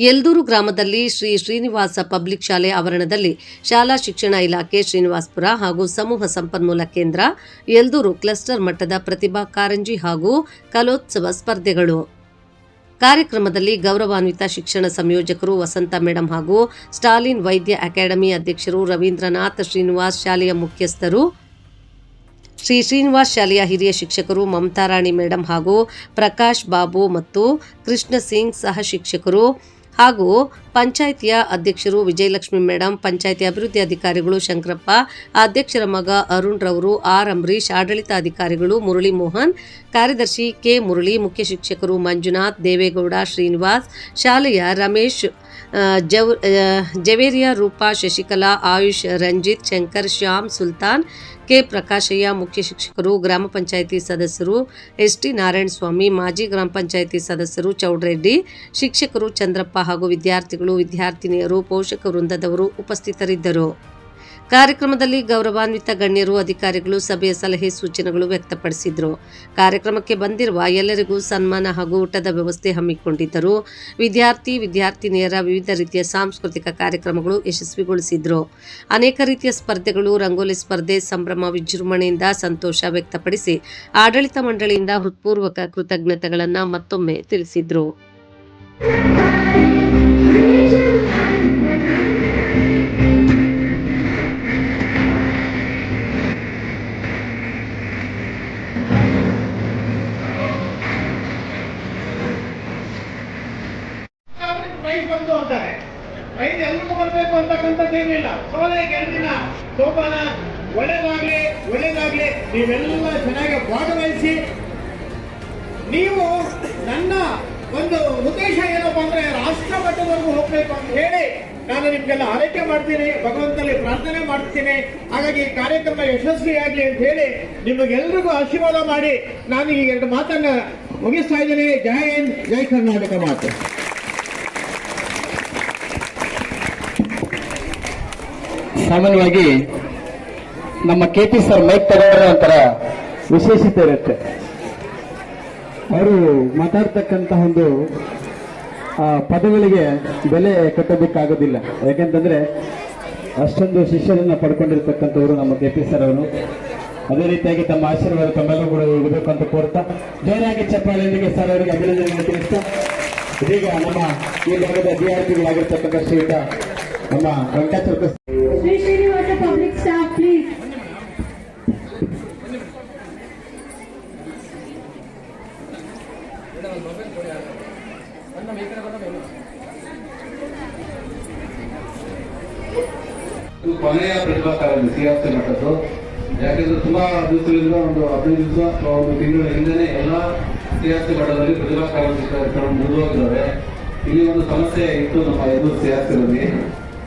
ಯಲ್ದೂರು ಗ್ರಾಮದಲ್ಲಿ ಶ್ರೀ ಶ್ರೀನಿವಾಸ ಪಬ್ಲಿಕ್ ಶಾಲೆ ಆವರಣದಲ್ಲಿ ಶಾಲಾ ಶಿಕ್ಷಣ ಇಲಾಖೆ ಶ್ರೀನಿವಾಸಪುರ ಹಾಗೂ ಸಮೂಹ ಸಂಪನ್ಮೂಲ ಕೇಂದ್ರ ಯಲ್ದೂರು ಕ್ಲಸ್ಟರ್ ಮಟ್ಟದ ಪ್ರತಿಭಾ ಕಾರಂಜಿ ಹಾಗೂ ಕಲೋತ್ಸವ ಸ್ಪರ್ಧೆಗಳು. ಕಾರ್ಯಕ್ರಮದಲ್ಲಿ ಗೌರವಾನ್ವಿತ ಶಿಕ್ಷಣ ಸಂಯೋಜಕರು ವಸಂತ ಮೇಡಂ ಹಾಗೂ ಸ್ಟಾಲಿನ್ ವೈದ್ಯ ಅಕಾಡೆಮಿ ಅಧ್ಯಕ್ಷರು ರವೀಂದ್ರನಾಥ್, ಶ್ರೀನಿವಾಸ್ ಶಾಲೆಯ ಮುಖ್ಯಸ್ಥರು, ಶ್ರೀ ಶ್ರೀನಿವಾಸ್ ಶಾಲೆಯ ಹಿರಿಯ ಶಿಕ್ಷಕರು ಮಮತಾರಾಣಿ ಮೇಡಂ ಹಾಗೂ ಪ್ರಕಾಶ್ ಬಾಬು ಮತ್ತು ಕೃಷ್ಣ ಸಿಂಗ್ ಸಹ ಶಿಕ್ಷಕರು ಹಾಗೂ ಪಂಚಾಯಿತಿಯ ಅಧ್ಯಕ್ಷರು ವಿಜಯಲಕ್ಷ್ಮಿ ಮೇಡಂ, ಪಂಚಾಯಿತಿ ಅಭಿವೃದ್ಧಿ ಅಧಿಕಾರಿಗಳು ಶಂಕರಪ್ಪ, ಅಧ್ಯಕ್ಷರ ಮಗ ಅರುಣ್ ರವರು, ಆರ್ ಅಂಬರೀಶ್, ಆಡಳಿತಾಧಿಕಾರಿಗಳು ಮುರಳಿ ಮೋಹನ್, ಕಾರ್ಯದರ್ಶಿ ಕೆ ಮುರಳಿ, ಮುಖ್ಯ ಶಿಕ್ಷಕರು ಮಂಜುನಾಥ್, ದೇವೇಗೌಡ, ಶ್ರೀನಿವಾಸ್, ಶಾಲೆಯ ರಮೇಶ್, ಜವೇರಿಯಾ, ರೂಪಾ, ಶಶಿಕಲಾ, ಆಯುಷ್, ರಂಜಿತ್, ಶಂಕರ್, ಶ್ಯಾಮ್, ಸುಲ್ತಾನ್, ಕೆ ಪ್ರಕಾಶಯ್ಯ, ಮುಖ್ಯ ಶಿಕ್ಷಕರು, ಗ್ರಾಮ ಪಂಚಾಯಿತಿ ಸದಸ್ಯರು ಎಸ್ಟಿ ನಾರಾಯಣಸ್ವಾಮಿ, ಮಾಜಿ ಗ್ರಾಮ ಪಂಚಾಯಿತಿ ಸದಸ್ಯರು ಚೌಡ್ರೆಡ್ಡಿ, ಶಿಕ್ಷಕರು ಚಂದ್ರಪ್ಪ ಹಾಗೂ ವಿದ್ಯಾರ್ಥಿಗಳು, ವಿದ್ಯಾರ್ಥಿನಿಯರು, ಪೋಷಕ ವೃಂದದವರು ಉಪಸ್ಥಿತರಿದ್ದರು. ಕಾರ್ಯಕ್ರಮದಲ್ಲಿ ಗೌರವಾನ್ವಿತ ಗಣ್ಯರು, ಅಧಿಕಾರಿಗಳು ಸಭೆಯ ಸಲಹೆ ಸೂಚನೆಗಳು ವ್ಯಕ್ತಪಡಿಸಿದರು. ಕಾರ್ಯಕ್ರಮಕ್ಕೆ ಬಂದಿರುವ ಎಲ್ಲರಿಗೂ ಸನ್ಮಾನ ಹಾಗೂ ಊಟದ ವ್ಯವಸ್ಥೆ ಹಮ್ಮಿಕೊಂಡಿದ್ದರು. ವಿದ್ಯಾರ್ಥಿನಿಯರ ವಿವಿಧ ರೀತಿಯ ಸಾಂಸ್ಕೃತಿಕ ಕಾರ್ಯಕ್ರಮಗಳು ಯಶಸ್ವಿಗೊಳಿಸಿದ್ರು. ಅನೇಕ ರೀತಿಯ ಸ್ಪರ್ಧೆಗಳು, ರಂಗೋಲಿ ಸ್ಪರ್ಧೆ, ಸಂಭ್ರಮ ವಿಜೃಂಭಣೆಯಿಂದ ಸಂತೋಷ ವ್ಯಕ್ತಪಡಿಸಿ ಆಡಳಿತ ಮಂಡಳಿಯಿಂದ ಹೃತ್ಪೂರ್ವಕ ಕೃತಜ್ಞತೆಗಳನ್ನು ಮತ್ತೊಮ್ಮೆ ತಿಳಿಸಿದ್ರು. ಬಂದು ಅಂತಾರೆ ಪ್ರೈಸ್ ಎಲ್ರಿಗೂ ಬರಬೇಕು ಅಂತಕ್ಕಂಥದ್ದೇನಿಲ್ಲ. ಸೋಲೆ ಗೆಲುವಿನ ಸೋಪಾನ. ಒಳ್ಳೇದಾಗ್ಲಿ ನೀವೆಲ್ಲ ಚೆನ್ನಾಗಿ ಭಾಗವಹಿಸಿ. ನೀವು ನನ್ನ ಒಂದು ಉದ್ದೇಶ ಏನಪ್ಪಾ ಅಂದ್ರೆ ರಾಷ್ಟ್ರ ಮಟ್ಟದವರೆಗೂ ಹೋಗ್ಬೇಕು ಅಂತ ಹೇಳಿ ನಾನು ನಿಮ್ಗೆಲ್ಲ ಆರೈಕೆ ಮಾಡ್ತೀನಿ, ಭಗವಂತನಲ್ಲಿ ಪ್ರಾರ್ಥನೆ ಮಾಡ್ತೀನಿ. ಹಾಗಾಗಿ ಈ ಕಾರ್ಯಕ್ರಮ ಯಶಸ್ವಿಯಾಗ್ಲಿ ಅಂತ ಹೇಳಿ ನಿಮಗೆಲ್ರಿಗೂ ಆಶೀರ್ವಾದ ಮಾಡಿ ನಾನು ಈ 2 ಮಾತನ್ನ ಮುಗಿಸ್ತಾ ಇದ್ದೀನಿ. ಜೈ ಹಿಂದ್, ಜೈ ಕರ್ನಾಟಕ ಮಾತು. ಸಾಮಾನ್ಯವಾಗಿ ನಮ್ಮ ಕೆಪಿ ಸರ್ ಮೈಕ್ ತಗೊಂಡ್ರೆ ಒಂಥರ ವಿಶೇಷತೆ ಇರುತ್ತೆ. ಅವರು ಮಾತಾಡ್ತಕ್ಕಂತಹ ಒಂದು ಪದಗಳಿಗೆ ಬೆಲೆ ಕಟ್ಟೋದಕ್ಕಾಗೋದಿಲ್ಲ. ಯಾಕೆಂತಂದ್ರೆ ಅಷ್ಟೊಂದು ಶಿಷ್ಯರನ್ನ ಪಡ್ಕೊಂಡಿರ್ತಕ್ಕಂಥವ್ರು ನಮ್ಮ ಕೆಪಿ ಸರ್ ಅವರು. ಅದೇ ರೀತಿಯಾಗಿ ತಮ್ಮ ಆಶೀರ್ವಾದ ತಮ್ಮೆಲ್ಲರೂ ಕೂಡ ಇರಬೇಕು ಅಂತ ಕೋರ್ತಾ ಜೋರಾಗಿ ಚಪ್ಪಾಳೆಯೊಂದಿಗೆ ಸರ್ ಅವರಿಗೆ ಅಭಿನಂದನೆ ತಿಳಿಸ್ತಾ ಇದೀಗ ನಮ್ಮ ಈ ಭಾಗದ ವಿದ್ಯಾರ್ಥಿಗಳಾಗಿರ್ತಕ್ಕಂಥ ಶ್ರೀಯುತ ನಮ್ಮ Venkateshwara Sri Srinivasa Public Staff, please. ಕೊನೆಯ ಪ್ರತಿಭಾ ಕಾರಂಜಿ ಸಿಆರ್ಸಿ ಮಟ್ಟದ್ದು. ಯಾಕೆಂದ್ರೆ ತುಂಬಾ ದಿವಸಗಳಿಂದ ಒಂದು 15 ದಿವಸ ಅಥವಾ ಒಂದು ತಿಂಗಳ ಹಿಂದೆನೆ ಎಲ್ಲ ಸಿಆರ್ಸಿ ಮಟ್ಟದಲ್ಲಿ ಪ್ರತಿಭಾ ಕಾರಂಜಿ ಕಾರ್ಯಕ್ರಮ ಮುಗಿದೋಗಿದ್ದಾವೆ. ಇಲ್ಲಿ ಒಂದು ಸಮಸ್ಯೆ ಇತ್ತು ನಮ್ಮ ಯಲ್ದೂರು ಸಿಆರ್ಸಿಯಲ್ಲಿ.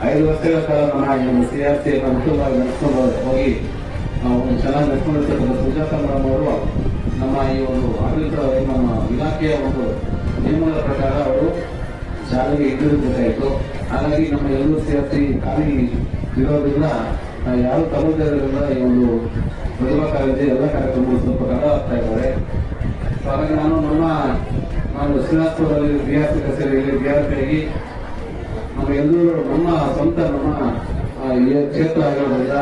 5 ವರ್ಷಗಳ ಕಾಲ ನಮ್ಮ ಈ ಒಂದು ಸಿಆರ್ಸಿಯನ್ನು ಉತ್ತಮವಾಗಿ ನಡೆಸ್ಕೊಂಡು ಹೋಗಿ ಒಂದು ಚೆನ್ನಾಗಿ ನಡೆಸ್ಕೊಂಡಿರ್ತಕ್ಕಂಥ ಸುಜಾತ ಮೇಡಮ್ ಅವರು ನಮ್ಮ ಈ ಒಂದು ಆಡಳಿತ ಇಲಾಖೆಯ ಒಂದು ನಿಯಮಗಳ ಪ್ರಕಾರ ಅವರು ಶಾಲೆಗೆ ಹಿಂದಿರುಗಬೇಕಾಯಿತು. ಹಾಗಾಗಿ ನಮ್ಮ ಯಲ್ದೂರು ಸಿಆರ್ಸಿ ಖಾಲಿ ಇರೋದ್ರಿಂದ ಯಾರು ತಗೊಳ್ತಿರೋದ್ರಿಂದ ಈ ಒಂದು ಪ್ರತಿಭಾ ಕಾರಂಜಿ ಎಲ್ಲ ಕಾರ್ಯಕ್ರಮಗಳು ಸ್ವಲ್ಪ ಕಡ ಆಗ್ತಾ ಇದ್ದಾರೆ. ಹಾಗಾಗಿ ನಾನು ಶ್ರೀನಿವಾಸಪುರದಲ್ಲಿ ಬಿಆರ್ಸಿ ಕಚೇರಿಯಲ್ಲಿ ಬಿಆರ್ಪಿಯಾಗಿ ನಮ್ಮ ಯಲ್ದೂರು ನಮ್ಮ ಸ್ವಂತ ನಮ್ಮ ಕ್ಷೇತ್ರ ಆಗಿರೋದ್ರಿಂದ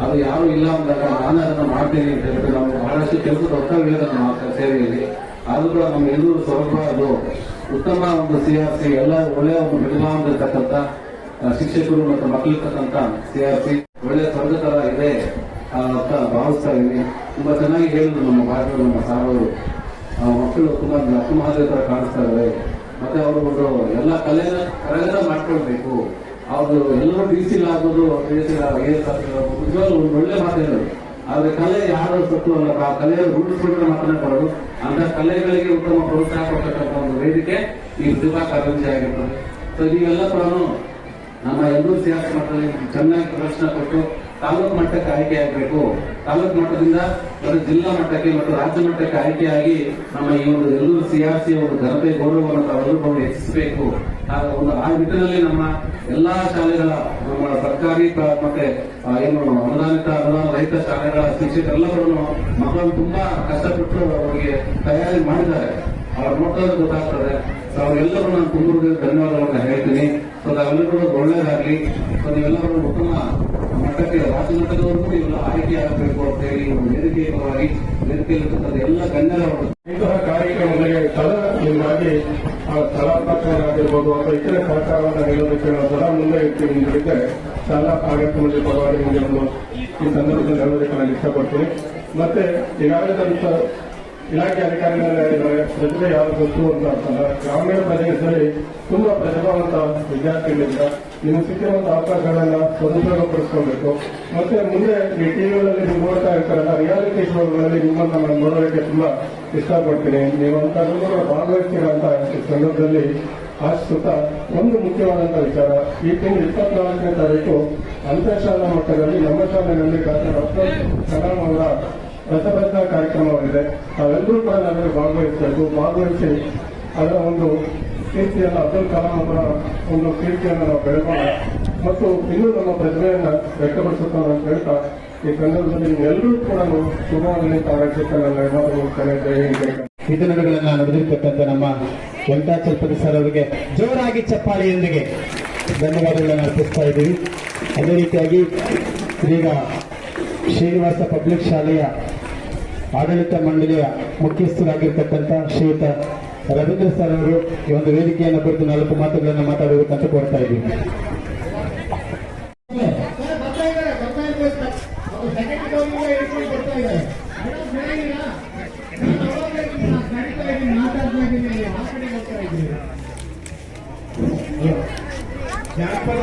ಅದು ಯಾರು ಇಲ್ಲ ಅಂದಾಗ ನಾನು ಅದನ್ನು ಮಾಡ್ತೀನಿ ಅಂತ ಹೇಳ್ಬಿಟ್ಟು ನಮ್ಗೆ ಬಹಳಷ್ಟು ಕೆಲಸದ ಒತ್ತಡಗಳಿದೆ ನಮ್ಮ ಕಚೇರಿಯಲ್ಲಿ. ಆದ್ರೂ ಕೂಡ ನಮ್ಮ ಯಲ್ದೂರು ಸ್ವಲ್ಪ ಅದು ಉತ್ತಮ ಒಂದು ಸಿಆರ್ಸಿ ಎಲ್ಲ ಒಳ್ಳೆಯ ಒಂದು ಪ್ರತಿಭಾ ಹೊಂದಿರತಕ್ಕಂಥ ಶಿಕ್ಷಕರು ಮತ್ತು ಮಕ್ಕಳಿರ್ತಕ್ಕಂಥ ಸಿಆರ್ಸಿ ಒಳ್ಳೆಯ ಸ್ವರ್ಗ ತರ ಇದೆ ಅಂತ ಭಾವಿಸ್ತಾ ಇದ್ದೀನಿ. ತುಂಬಾ ಚೆನ್ನಾಗಿ ಹೇಳಿದ್ರು ನಮ್ಮ ಭಾರತದ ನಮ್ಮ ಸಾರವರು. ಮಕ್ಕಳು ತುಂಬಾ ಅಸಮಾಧಾನ ತರ ಕಾಣಿಸ್ತಾ ಇದ್ದಾರೆ. ಮತ್ತೆ ಅವರು ಒಂದು ಎಲ್ಲ ಕರಗತ ಮಾಡ್ಕೊಳ್ಬೇಕು. ಅವರು ಎಲ್ಲರೂ ಡಿಸಿಲ್ ಆಗೋದು ನಿಜವಾಗ್ಲೂ ಒಂದು ಒಳ್ಳೆ ಮಾತೇನದು. ಆದ್ರೆ ಕಲೆ ಯಾರು ಸತ್ತು ಅಲ್ಲ, ಆ ಕಲೆಯ ರೂಢಿಸ್ಕೊಂಡ್ರೆ ಮಾತನಾಡಬಾರದು. ಅಂತ ಕಲೆಗಳಿಗೆ ಉತ್ತಮ ಪ್ರೋತ್ಸಾಹ ಕೊಡ್ತಕ್ಕಂಥ ಒಂದು ವೇದಿಕೆ ಈ ಪ್ರತಿಭಾ ಕಾರಂಜಿ ಆಗಿರ್ತದೆ. ಸೊ ನೀವೆಲ್ಲ ಕೂಡ ನಮ್ಮ ಯಲ್ದೂರು ಸಿಆರ್ಸಿ ಮಟ್ಟದಲ್ಲಿ ಚೆನ್ನಾಗಿ ಪ್ರದರ್ಶನ ಕೊಟ್ಟು ತಾಲೂಕು ಮಟ್ಟಕ್ಕೆ ಆಯ್ಕೆ ಆಗಬೇಕು. ತಾಲೂಕು ಮಟ್ಟದಿಂದ ಮತ್ತು ಜಿಲ್ಲಾ ಮಟ್ಟಕ್ಕೆ ಮತ್ತು ರಾಜ್ಯ ಮಟ್ಟಕ್ಕೆ ಆಯ್ಕೆಯಾಗಿ ನಮ್ಮ ಈ ಒಂದು ಯಲ್ದೂರು ಸಿಆರ್ಸಿ ಒಂದು ಘನತೆ ಗೌರವವನ್ನು ತಾವೆಲ್ಲರೂ ಹೆಚ್ಚಿಸಬೇಕು. ಒಂದು ಆ ನಿಟ್ಟಿನಲ್ಲಿ ನಮ್ಮ ಎಲ್ಲಾ ಶಾಲೆಗಳ ನಮ್ಮ ಸರ್ಕಾರಿ ಮತ್ತೆ ಏನು ಅನುದಾನ ರಹಿತ ಶಾಲೆಗಳ ಶಿಕ್ಷಕರೆಲ್ಲರೂ ಮಕ್ಕಳನ್ನು ತುಂಬಾ ಕಷ್ಟಪಟ್ಟು ಅವರಿಗೆ ತಯಾರಿ ಮಾಡಿದ್ದಾರೆ. ಅವ್ರ ನೋಡಿದ್ರೆ ಗೊತ್ತಾಗ್ತದೆ. ಸೊ ಅವರೆಲ್ಲರೂ ನಾನು ತುಂಬ ಧನ್ಯವಾದಗಳನ್ನ ಹೇಳ್ತೀನಿ. ಸೊ ನಾವೆಲ್ಲರೂ ಒಳ್ಳೇದಾಗ್ಲಿ. ಸೊ ನೀವೆಲ್ಲರೂ ಉತ್ತಮ ಮಟ್ಟಕ್ಕೆ ರಾಜ್ಯ ಮಟ್ಟದವರೆಗೂ ಇವೆಲ್ಲ ಆಯ್ಕೆ ಆಗಬೇಕು ಅಂತ ಹೇಳಿ ವೇದಿಕೆಯ ಪರವಾಗಿ ವೇದಿಕೆಯಲ್ಲಿರ್ತಕ್ಕಂಥ ಎಲ್ಲ ಗಣ್ಯರ ಇಂತಹ ಕಾರ್ಯಕ್ರಮಗಳಿಗೆ ನಿಮ್ಗಾಗಿ ಕಲಾತ್ಮಕರಾಗಿರ್ಬೋದು ಅಥವಾ ಇತರೆ ಸಹಕಾರವನ್ನು ನೀಡೋದಕ್ಕೆ ನಾವು ಸದಾ ಮುಂದೆ ಇರ್ತೀವಿ ನಿಂತಿದ್ದರೆ ಶಾಲಾ ಕಾರ್ಯಕ್ರಮದ ಪರವಾಗಿ ನಿಮಗೆ ಒಂದು ಈ ಸಂದರ್ಭದಲ್ಲಿ ಹೇಳೋದಕ್ಕೆ ನಾನು ಇಷ್ಟಪಡ್ತೀನಿ. ಮತ್ತೆ ಈಗಾಗಲೇ ಇಲಾಖೆ ಅಧಿಕಾರಿಗಳಿದ್ದಾರೆ, ಪ್ರತಿಭೆ ಯಾರು ಗೊತ್ತು ಅಂತ ಅಂತಂದ್ರೆ ಗ್ರಾಮೀಣ ಪ್ರದೇಶದಲ್ಲಿ ತುಂಬಾ ಪ್ರತಿಭಾವಂತ ವಿದ್ಯಾರ್ಥಿಗಳಿಂದ ನಿಮಗೆ ಸಿಕ್ಕಿರುವಂತಹ ಅವಕಾಶಗಳನ್ನ ಸದುಪಯೋಗಪಡಿಸ್ಕೊಳ್ಬೇಕು. ಮತ್ತೆ ಮುಂದೆ ಈ ಟಿವಿಗಳಲ್ಲಿ ನೀವು ನೋಡ್ತಾ ಇರ್ತಾರಲ್ಲ, ರಿಯಾಲಿಟಿ ಶೋಗಳಲ್ಲಿ ನಿಮ್ಮನ್ನ ನಾನು ನೋಡೋದಕ್ಕೆ ತುಂಬಾ ಇಷ್ಟಪಡ್ತೀನಿ. ನೀವು ಅಂತ ಭಾಗವಹಿಸ್ತೀರಾ ಅಂತ ಈ ಸಂದರ್ಭದಲ್ಲಿ ಆಶಿಸುತ್ತಾ, ಒಂದು ಮುಖ್ಯವಾದಂತಹ ವಿಚಾರ, ಈ ತಿಂಗಳು 24ನೇ ತಾರೀಕು ಅಂತರ್ಶಾಲಾ ಮಟ್ಟದಲ್ಲಿ ನಮ್ಮ ಶಾಲೆಯಲ್ಲಿ ಡಾಕ್ಟರ್ ಕಲಾಂ ಅವರ ರಸಭದ್ರಾ ಕಾರ್ಯಕ್ರಮವಿದೆ. ನಾವೆಲ್ಲರೂ ಕೂಡ ಅದರಲ್ಲಿ ಭಾಗವಹಿಸಿ ಅದರ ಒಂದು ಕೀರ್ತಿಯನ್ನು, ಅಬ್ದುಲ್ ಕಲಾಂ ಅವರ ಒಂದು ಕೀರ್ತಿಯನ್ನು ನಾವು ಬೆಳೆಸೋಣ ಮತ್ತು ಇನ್ನೂ ನಮ್ಮ ಪ್ರತಿಭೆಯನ್ನು ವ್ಯಕ್ತಪಡಿಸುತ್ತಾ ಅಂತ ಹೇಳ್ತಾ ಈ ಸಂದರ್ಭದಲ್ಲಿ ಎಲ್ಲರೂ ಕೂಡ ಶುಭವಾಗಲಿ ಆರಕ್ಷಕ ನನ್ನ ವಿಧಾನಗಳನ್ನ ನಡೆದಿರ್ತಕ್ಕಂಥ ನಮ್ಮ ವೆಂಕಟಾಚಲಪತಿ ಸರ್ ಅವರಿಗೆ ಜೋರಾಗಿ ಚಪ್ಪಾಳೆಯೊಂದಿಗೆ ಧನ್ಯವಾದಗಳನ್ನು ಅರ್ಪಿಸ್ತಾ ಇದ್ದೀವಿ. ಅದೇ ರೀತಿಯಾಗಿ ಈಗ ಶ್ರೀನಿವಾಸ ಪಬ್ಲಿಕ್ ಶಾಲೆಯ ಆಡಳಿತ ಮಂಡಳಿಯ ಮುಖ್ಯಸ್ಥರಾಗಿರ್ತಕ್ಕಂಥ ಶ್ರೀಯುತ ರವೀಂದ್ರ ಸರ್ ಅವರು ಈ ಒಂದು ವೇದಿಕೆಯನ್ನು ಕುರಿತು 4 ಮಾತುಗಳನ್ನು ಮಾತಾಡಬೇಕಂತ ಕೋರ್ತಾ ಇದ್ದೀವಿ. ಜಾನಪದ